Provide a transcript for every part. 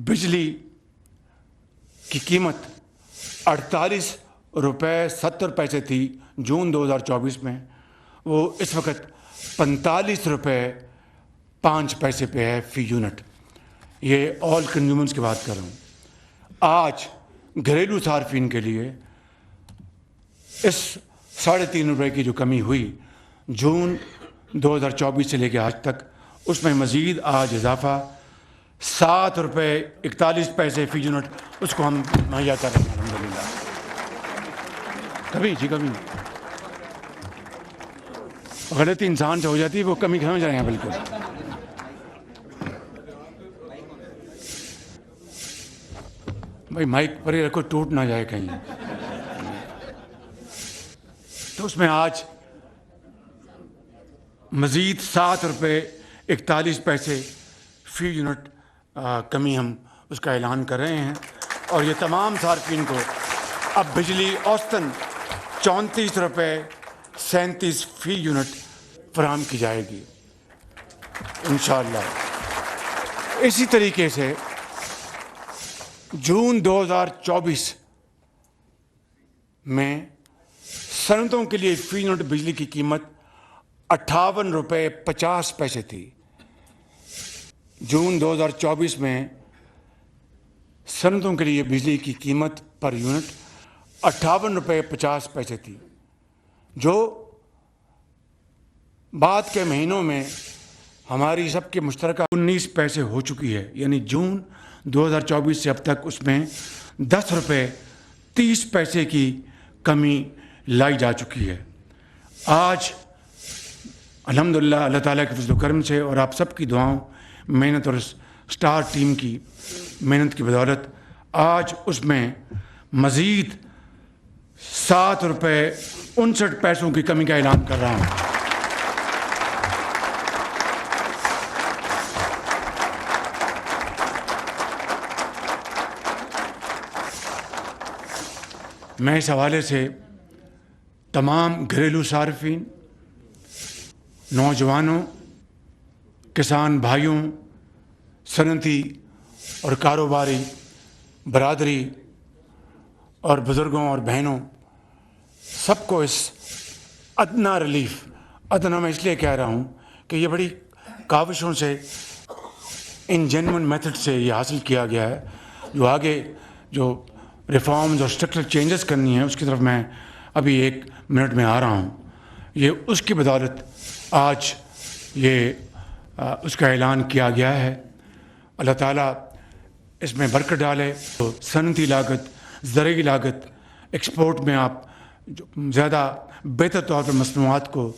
बिजली की कीमत 48.70 थी जून 2024 में, वो इस वक्त 45.05 पे है फ़ी यूनिट। ये ऑल कंज्यूमर्स की बात कर रहा हूँ। आज घरेलू सार्फिन के लिए इस 3.5 रुपये की जो कमी हुई जून 2024 से लेकर आज तक, उसमें मज़ीद आज इजाफा 7.41 फ़ी यूनिट उसको हम मुहैया कर रहे हैं अल्हम्दुलिल्लाह। कभी गलती इंसान से हो जाती है, वो कमी समझ रहे हैं बिल्कुल। भाई माइक पर ही रखो, टूट ना जाए कहीं। तो उसमें आज मज़ीद 7.41 फ़ी यूनिट कमी हम उसका ऐलान कर रहे हैं, और ये तमाम सार्फिन को अब बिजली औसतन 34.37 फ़ी यूनिट फराहम की जाएगी इंशाअल्लाह। इसी तरीके से जून 2024 में सनतों के लिए फ़ी यूनिट बिजली की कीमत 58.50 थी। जून 2024 में सनतों के लिए बिजली की कीमत पर यूनिट 58.50 थी, जो बाद के महीनों में हमारी सबके मुश्तरका 19 पैसे हो चुकी है। यानी जून 2024 से अब तक उसमें 10.30 रुपये की कमी लाई जा चुकी है। आज अल्हम्दुलिल्लाह अल्लाह ताला के फज़ल व करम से और आप सब की दुआओं, मेहनत और स्टार टीम की मेहनत की बदौलत आज उसमें मज़ीद 7.59 की कमी का ऐलान कर रहा हूँ। मैं इस हवाले से तमाम घरेलू सार्फिन, नौजवानों, किसान भाइयों, सनती और कारोबारी बरादरी और बुज़ुर्गों और बहनों सबको इस अदना रिलीफ, अदना मैं इसलिए कह रहा हूँ कि ये बड़ी काविशों से, इन जेन्युइन मेथड से ये हासिल किया गया है। जो आगे जो रिफॉर्म्स और स्ट्रक्चरल चेंजेस करनी है उसकी तरफ मैं अभी 1 मिनट में आ रहा हूँ। ये उसकी बदौलत आज ये उसका ऐलान किया गया है। अल्लाह ताला इसमें बरकत डाले। तो सनती लागत, ज़रूरी लागत, एक्सपोर्ट में आप जो ज़्यादा बेहतर तौर पर मसनूआत को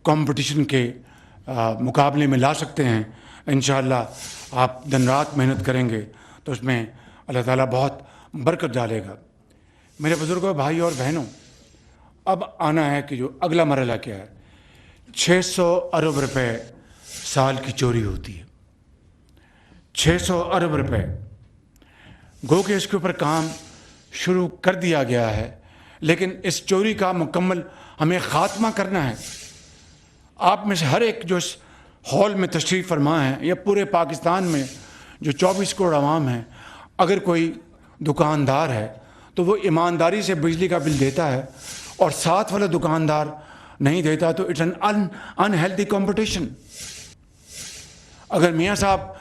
कंपटीशन के मुकाबले में ला सकते हैं। इंशाअल्लाह आप दिन रात मेहनत करेंगे तो उसमें अल्लाह ताला बहुत बरकत डालेगा। मेरे बुज़ुर्गों, भाई और बहनों, अब आना है कि जो अगला मरहला क्या है। 600 अरब रुपए साल की चोरी होती है। 600 अरब रुपए, गो के इसके ऊपर काम शुरू कर दिया गया है, लेकिन इस चोरी का मुकम्मल हमें ख़ात्मा करना है। आप में से हर एक जो इस हॉल में तशरीफ़ फरमा है या पूरे पाकिस्तान में जो 24 करोड़ आवाम है, अगर कोई दुकानदार है तो वो ईमानदारी से बिजली का बिल देता है, और साथ वाला दुकानदार नहीं देता तो इट्स एन अनहेल्दी कंपटीशन। अगर मियाँ साहब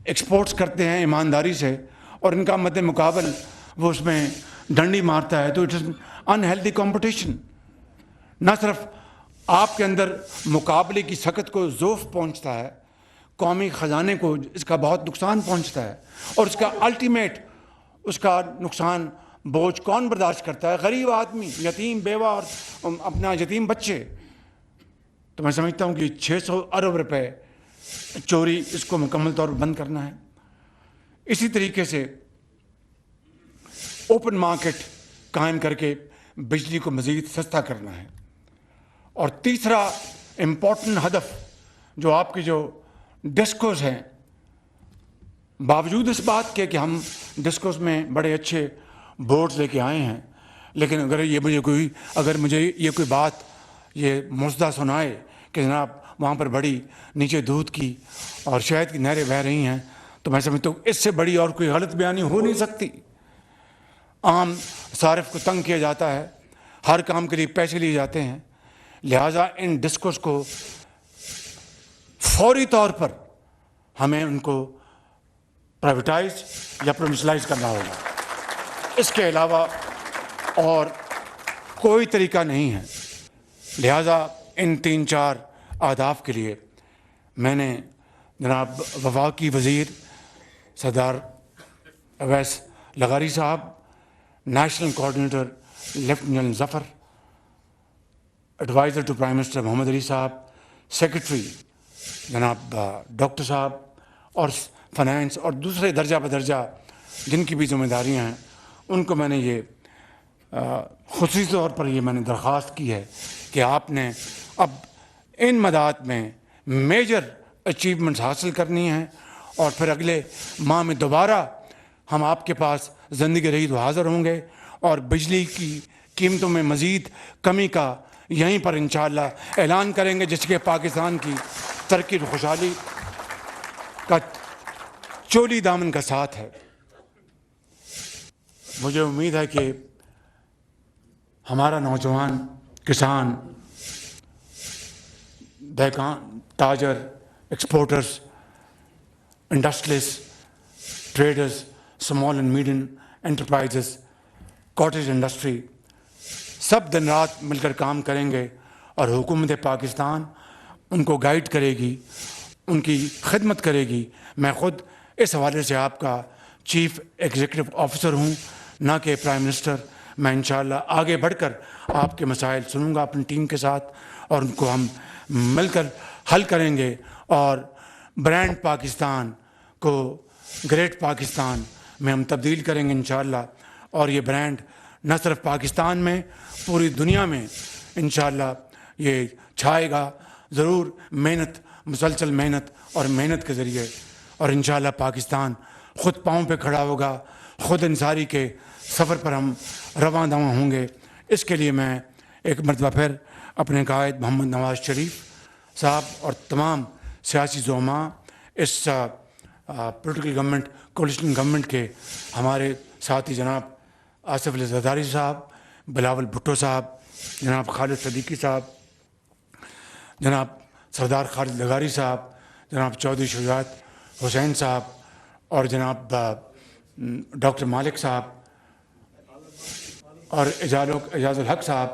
एक्सपोर्ट्स करते हैं ईमानदारी से और इनका मद्द मुकाबल वो उसमें डंडी मारता है तो इट्स अनहेल्दी कंपटीशन। न सिर्फ आपके अंदर मुकाबले की सकत को ज़ोफ़ पहुंचता है, कौमी ख़जाने को इसका बहुत नुकसान पहुंचता है, और इसका अल्टीमेट उसका नुकसान बोझ कौन बर्दाश्त करता है? गरीब आदमी, यतीम बेवा और अपना यतीम बच्चे। तो मैं समझता हूँ कि 600 अरब रुपए चोरी, इसको मुकम्मल तौर पर बंद करना है। इसी तरीके से ओपन मार्केट कायम करके बिजली को मज़ीद सस्ता करना है। और तीसरा इम्पोर्टेंट हदफ जो आपके जो डिस्कोस हैं, बावजूद इस बात के कि हम डिस्कोस में बड़े अच्छे बोर्ड्स लेके आए हैं, लेकिन अगर मुझे ये कोई बात ये मुस्दा सुनाए कि जनाब वहाँ पर बड़ी नीचे दूध की और शहद की नहरें बह रही हैं, تو میں سمجھتا ہوں اس سے بڑی اور کوئی غلط بیانی ہو نہیں سکتی. عام صارف کو تنگ کیا جاتا ہے, ہر کام کے لیے پیسے لیے جاتے ہیں, لہٰذا ان ڈسکورس کو فوری طور پر ہمیں ان کو پرائیویٹائز یا پروونشلائز کرنا ہوگا. اس کے علاوہ اور کوئی طریقہ نہیں ہے. لہٰذا ان 3-4 اہداف کے لیے میں نے جناب وفاقی وزیر سردار اویس لغاری صاحب, national coordinator lieutenant general Zafar, adviser to prime minister Muhammad Ali صاحب, سیکرٹری جناب ڈاکٹر صاحب, اور فائنانس اور دوسرے درجہ بدرجہ جن کی بھی ذمہ داریاں ہیں, ان کو میں نے یہ خصوصی طور پر یہ میں نے درخواست کی ہے کہ آپ نے اب ان مدات میں میجر اچیومنٹس حاصل کرنی ہیں, اور پھر اگلے ماہ میں دوبارہ ہم آپ کے پاس زندگی رہی تو حاضر ہوں گے, اور بجلی کی قیمتوں میں مزید کمی کا یہیں پر انشاءاللہ اعلان کریں گے, جس کے پاکستان کی ترقی و خوشحالی کا چولی دامن کا ساتھ ہے. مجھے امید ہے کہ ہمارا نوجوان, کسان, دہقان, تاجر, exporters, industrialist, traders, small and medium enterprises, cottage industry, سب دن رات مل کر کام کریں گے, اور حکومت پاکستان ان کو گائیڈ کرے گی, ان کی خدمت کرے گی. میں خود اس حوالے سے آپ کا چیف ایگزیکٹو آفیسر ہوں, نہ کہ پرائم منسٹر. میں انشاءاللہ آگے بڑھ کر آپ کے مسائل سنوں گا اپنی ٹیم کے ساتھ, اور ان کو ہم مل کر حل کریں گے, اور برانڈ پاکستان کو گریٹ پاکستان میں ہم تبدیل کریں گے انشاءاللہ. اور یہ برانڈ نہ صرف پاکستان میں, پوری دنیا میں انشاءاللہ یہ چھائے گا ضرور, محنت, مسلسل محنت اور محنت کے ذریعے. اور انشاءاللہ پاکستان خود پاؤں پہ کھڑا ہوگا, خود انصاری کے سفر پر ہم رواں دواں ہوں گے. اس کے لیے میں ایک مرتبہ پھر اپنے قائد محمد نواز شریف صاحب اور تمام سیاسی زعماء, اس پولیٹیکل گورنمنٹ, کولیشن گورنمنٹ کے ہمارے ساتھی جناب آصف علی زرداری صاحب, بلاول بھٹو صاحب, جناب خالد صدیقی صاحب, جناب سردار خالد لغاری صاحب, جناب چودھری شجاعت حسین صاحب, اور جناب ڈاکٹر مالک صاحب, اور اعجاز الحق صاحب,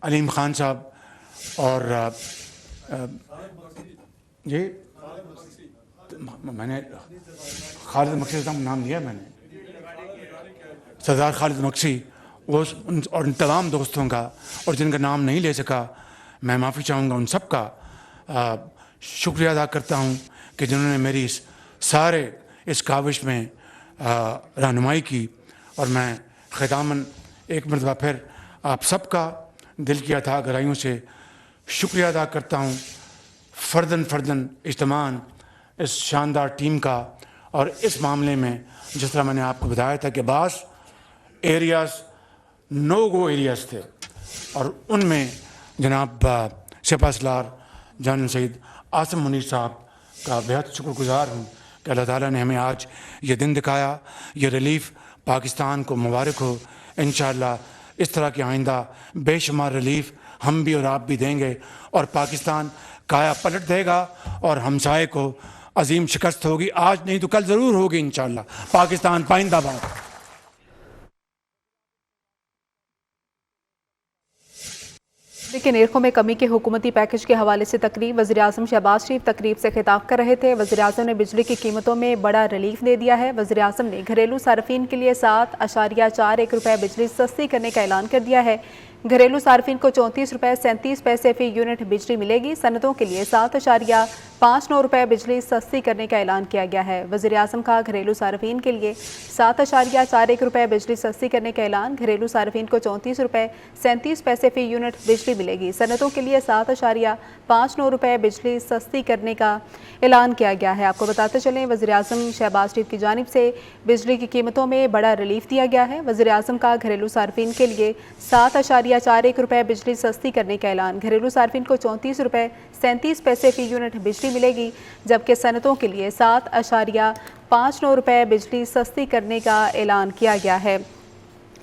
علیم خان صاحب, اور جی میں نے خالد مقصی صاحب نام لیا, میں نے سردار خالد مقصی, اور ان تمام دوستوں کا, اور جن کا نام نہیں لے سکا میں معافی چاہوں گا, ان سب کا شکریہ ادا کرتا ہوں کہ جنہوں نے میری اس کاوش میں رہنمائی کی. اور میں ختاماً ایک مرتبہ پھر آپ سب کا دل کی عطا گرائیوں سے شکریہ ادا کرتا ہوں, فرداً اجتماعاً اس شاندار ٹیم کا. اور اس معاملے میں جس طرح میں نے آپ کو بتایا تھا کہ بعض ایریاز نو گو ایریاز تھے, اور ان میں جناب سپہ سالار جنرل سید عاصم منیر صاحب کا بہت شکر گزار ہوں کہ اللہ تعالیٰ نے ہمیں آج یہ دن دکھایا. یہ ریلیف پاکستان کو مبارک ہو. انشاءاللہ اس طرح کے آئندہ بے شمار ریلیف ہم بھی اور آپ بھی دیں گے, اور پاکستان کایا پلٹ دے گا, اور ہمسائے کو عظیم شکست ہوگی. آج نہیں تو کل ضرور ہوگی انشاءاللہ. پاکستان پائندہ باد. کے نرخوں میں کمی کے حکومتی پیکج کے حوالے سے تقریب. وزیراعظم شہباز شریف تقریب سے خطاب کر رہے تھے. وزیراعظم نے بجلی کی قیمتوں میں بڑا ریلیف دے دیا ہے. وزیراعظم نے گھریلو صارفین کے لیے 7.41 روپے بجلی سستی کرنے کا اعلان کر دیا ہے. گھریلو صارفین کو 34 روپے 37 پیسے فی یونٹ بجلی ملے گی. صنعتوں کے لیے 7.59 روپے بجلی سستی کرنے کا اعلان کیا گیا ہے. وزیراعظم کا گھریلو صارفین کے لیے 7.41 روپے بجلی سستی کرنے کا اعلان. گھریلو صارفین کو 34 روپے 37 پیسے فی یونٹ بجلی ملے گی. صنعتوں کے لیے 7.59 روپے بجلی سستی کرنے کا اعلان کیا گیا ہے. آپ کو بتاتے چلیں وزیراعظم شہباز شریف کی جانب سے بجلی کی قیمتوں میں بڑا ریلیف دیا گیا ہے. وزیراعظم کا گھریلو صارفین کے لیے 7.41 0.41 रुपये बिजली सस्ती करने का ऐलान। घरेलू सार्फिन को 34 रुपये 37 पैसे फी यूनिट बिजली मिलेगी, जबकि सनतों के लिए 7.59 रुपये बिजली सस्ती करने का ऐलान किया गया है।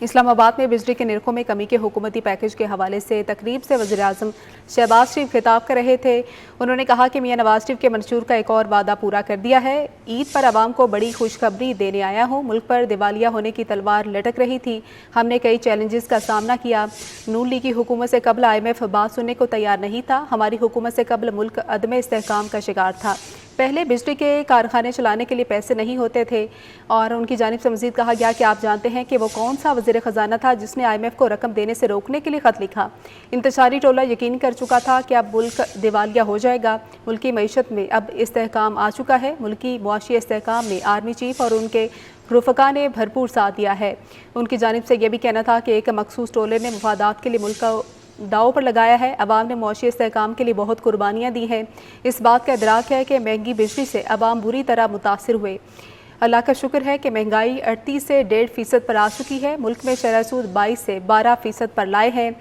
इस्लामाबाद में बिजली के निरखों में कमी के हुकूमती पैकेज के हवाले से तकरीब से वज़ीर-ए-आज़म शहबाज शरीफ खिताब कर रहे थे। उन्होंने कहा कि मियां नवाज शरीफ के मंशूर का एक और वादा पूरा कर दिया है। ईद पर आवाम को बड़ी खुशखबरी देने आया हूँ। मुल्क पर दिवालिया होने की तलवार लटक रही थी, हमने कई चैलेंजेस का सामना किया। नून लीग की हुकूमत से कबल IMF बात सुनने को तैयार नहीं था। हमारी हुकूमत से कबल मुल्क अदम इस्तेहकाम का शिकार था। पहले बिजली के कारखाने चलाने के लिए पैसे नहीं होते थे। और उनकी जानिब से मज़ीद कहा गया कि आप जानते हैं कि वो कौन सा वज़ीर ख़जाना था जिसने IMF को रकम देने से रोकने के लिए ख़त लिखा। इंतशारी टोला यकीन कर चुका था कि अब मुल्क दिवालिया हो जाएगा। मुल्की मईशत में अब इस्तेहकाम आ चुका है। मुल्की मुआशी इस्तेहकाम में आर्मी चीफ और उनके रुफ़का ने भरपूर साथ दिया है। उनकी जानिब से यह भी कहना था कि एक मखसूस टोले ने मफादात के लिए मुल्क का दाव पर लगाया है। अवाम ने मुआशी इस्तेहकाम के लिए बहुत कुर्बानियाँ दी हैं। इस बात का इदराक है कि महंगी बिजली से अवाम बुरी तरह मुतासिर हुए। अल्लाह का शुक्र है कि महंगाई 38 से 1.5% पर आ चुकी है। मुल्क में शरह सूद 22 से 12% पर लाए हैं।